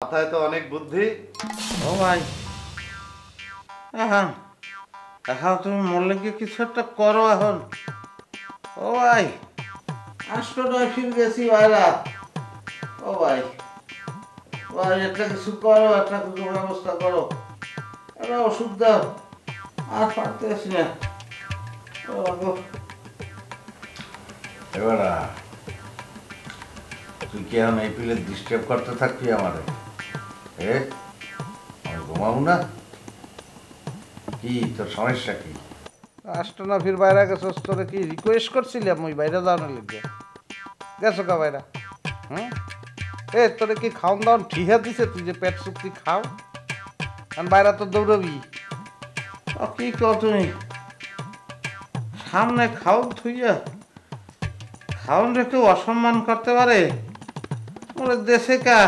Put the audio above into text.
মাথায় তো অনেক বুদ্ধি। ও ভাই, হ্যাঁ এখন তুমি মরলে কি কিছু একটা করো এখন। ও ভাই, হাসপাতালে ফিরে গেছি ভাইরা। ও ভাই, ভাই একটা কিছু করো, একটা কিছু ব্যবস্থা করো, একটা ওষুধ দাও, আর পারতে আসি না। ও গো। এবার তুই কি এখন এই পিলে ডিস্টার্ব করতে থাকবি আমারে? আমি ঘুমাবো না? কি তোর সমস্যা কি? আষ্টনা ফির বাইরে গেছো, তোরে কি রিকোয়েস্ট করছিলাম ওই বাইরে যাওয়ার লিগে? গেছো কা বাইরা? হুম, তোরে কি খাওন দাওয়ান ঠিকা দিছে তুই যে পেট চুক্তি খাও? কারণ বাইরে তো দৌড়বি। কি কর তুমি? সামনে খাও থুইয়া খাওন রেখে অসম্মান করতে পারে? ওরে দেশে কা